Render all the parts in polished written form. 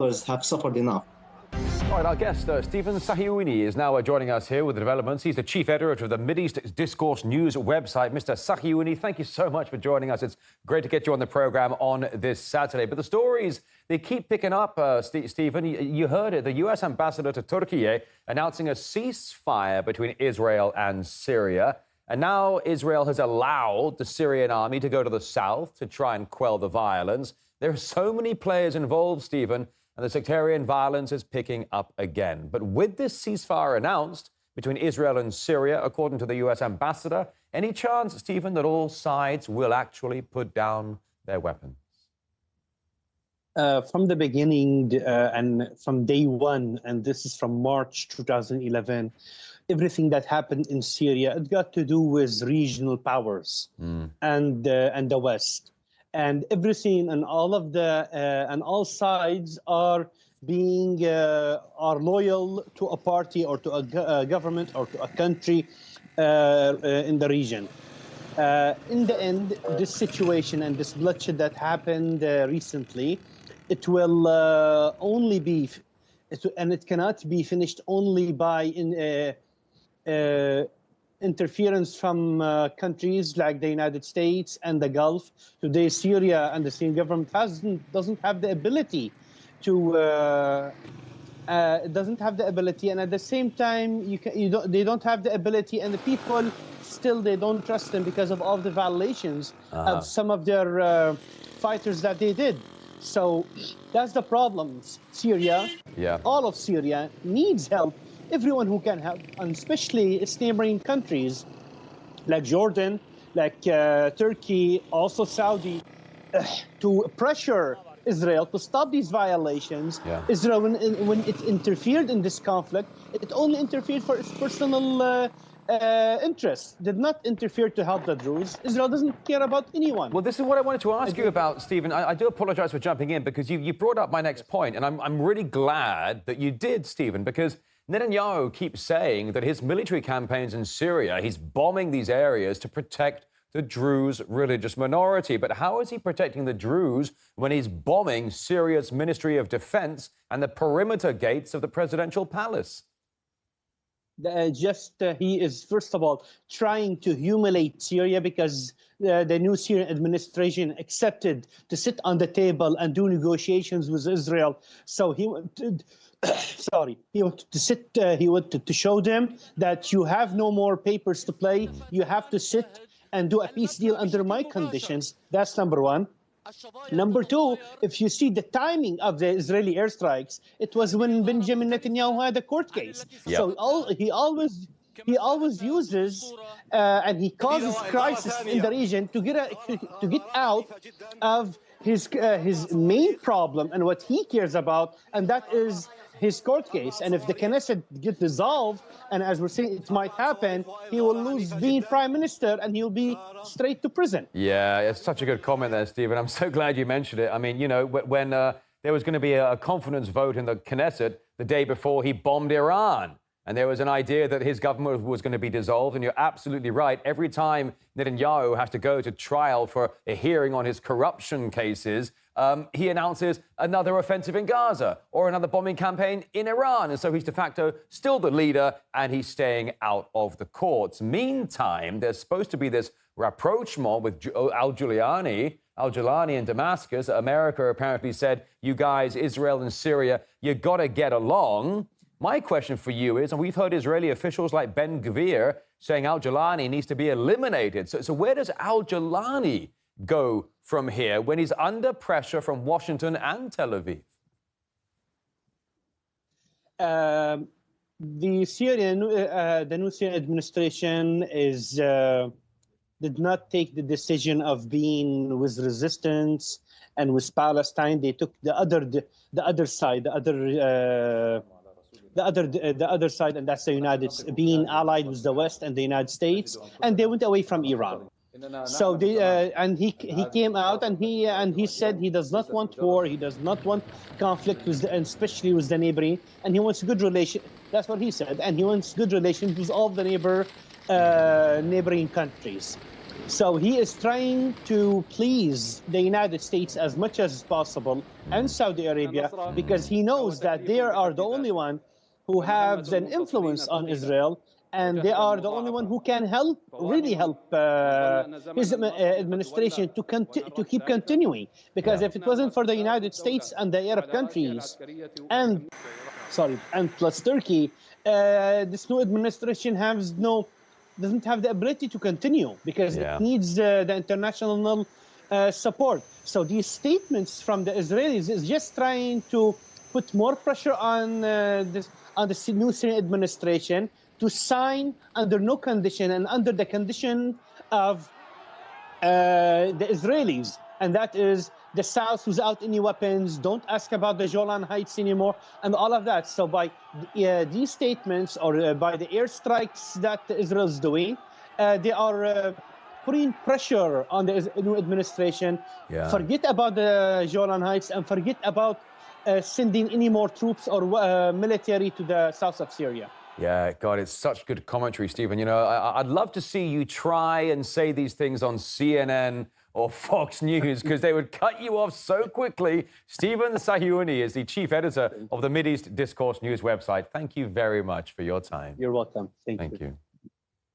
have suffered enough. All right, our guest, Steven Sahiounie, is now joining us here with the developments. He's the chief editor of the Mideast Discourse News website. Mr. Sahiounie, thank you so much for joining us. It's great to get you on the programme on this Saturday. But the stories, they keep picking up, Stephen. You heard it, the US ambassador to Turkey announcing a ceasefire between Israel and Syria. And now Israel has allowed the Syrian army to go to the south to try and quell the violence. There are so many players involved, Stephen, and the sectarian violence is picking up again. But with this ceasefire announced between Israel and Syria, according to the US ambassador, any chance, Stephen, that all sides will actually put down their weapons? From the beginning and from day one, and this is from March 2011, everything that happened in Syria, it got to do with regional powers and the West. And everything and all of the and all sides are being are loyal to a party or to a government or to a country in the region. In the end, this situation and this bloodshed that happened recently, it will only be, and it cannot be finished only by interference from countries like the United States and the Gulf. Today, Syria and the Syrian government doesn't have the ability to. Doesn't have the ability, and at the same time, they don't have the ability, and the people still they don't trust them because of all the violations of some of their fighters that they did. So that's the problem. Syria, all of Syria needs help. Everyone who can help, and especially its neighboring countries like Jordan, like Turkey, also Saudi, to pressure Israel to stop these violations. Israel, when it interfered in this conflict, it only interfered for its personal interests, did not interfere to help the Druze. Israel doesn't care about anyone. Well, this is what I wanted to ask you about, Stephen. I do apologise for jumping in because you brought up my next point, and I'm really glad that you did, Stephen, because Netanyahu keeps saying that his military campaigns in Syria, he's bombing these areas to protect the Druze religious minority. But how is he protecting the Druze when he's bombing Syria's Ministry of Defense and the perimeter gates of the presidential palace? He is, first of all, trying to humiliate Syria because the new Syrian administration accepted to sit on the table and do negotiations with Israel. So he wanted, he wanted to show them that you have no more papers to play. You have to sit and do a peace deal under my conditions. That's number one. Number two, if you see the timing of the Israeli airstrikes, it was when Benjamin Netanyahu had a court case. So he always uses and he causes crisis in the region to get out of his main problem and what he cares about, and that is his court case. And if the Knesset get dissolved, and as we're saying, it might happen, he will lose being prime minister and he'll be straight to prison. Yeah, it's such a good comment there, Stephen. I'm so glad you mentioned it. I mean, you know, when there was going to be a confidence vote in the Knesset the day before he bombed Iran, and there was an idea that his government was going to be dissolved, and you're absolutely right. Every time Netanyahu has to go to trial for a hearing on his corruption cases, he announces another offensive in Gaza or another bombing campaign in Iran. And so he's de facto still the leader, and he's staying out of the courts. Meantime, there's supposed to be this rapprochement with al-Julani in Damascus. America apparently said, you guys, Israel and Syria, you got to get along. My question for you is, and we've heard Israeli officials like Ben Gvir saying al-Julani needs to be eliminated. So where does al-Julani go from here when he's under pressure from Washington and Tel Aviv? The new Syrian administration did not take the decision of being with resistance and with Palestine. They took the other side, and that's the United States, being allied with the West and the United States, and they went away from Iran. So and he came out and he said he does not want war, he does not want conflict with and especially with the neighboring, and he wants good relation. That's what he said, and he wants good relations with all the neighboring countries. So he is trying to please the United States as much as possible and Saudi Arabia, because he knows that they are the only one who have an influence on Israel, and they are the only one who can help, really help his administration to keep continuing. Because if it wasn't for the United States and the Arab countries, and plus Turkey, this new administration doesn't have the ability to continue, because it needs the international support. So these statements from the Israelis is just trying to put more pressure on the new Syrian administration to sign under no condition and under the condition of the Israelis, and that is the South without any weapons, don't ask about the Golan Heights anymore, and all of that. So by these statements, or by the airstrikes that Israel is doing, they are putting pressure on the new administration. Forget about the Golan Heights and forget about sending any more troops or military to the south of Syria. Yeah, God, it's such good commentary, Stephen. You know, I'd love to see you try and say these things on CNN or Fox News, because they would cut you off so quickly. Steven Sahiounie is the chief editor of the Mideast Discourse News website. Thank you very much for your time. You're welcome. Thank you.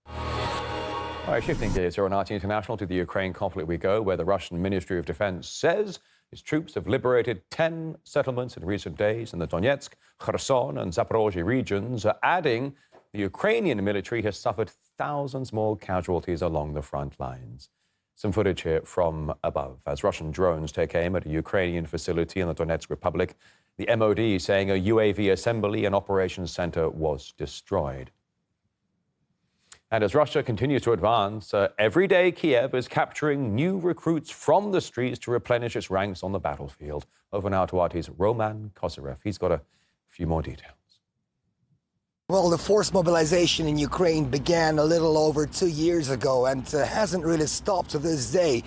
All right, shifting gears here on RT International to the Ukraine conflict we go, where the Russian Ministry of Defense says its troops have liberated 10 settlements in recent days in the Donetsk, Kherson and Zaporozhye regions, adding the Ukrainian military has suffered thousands more casualties along the front lines. Some footage here from above as Russian drones take aim at a Ukrainian facility in the Donetsk Republic. The MOD saying a UAV assembly and operations center was destroyed. And as Russia continues to advance, every day Kiev is capturing new recruits from the streets to replenish its ranks on the battlefield. Over now to RT's Roman Kosarev. He's got a few more details. Well, the forced mobilization in Ukraine began a little over 2 years ago and hasn't really stopped to this day.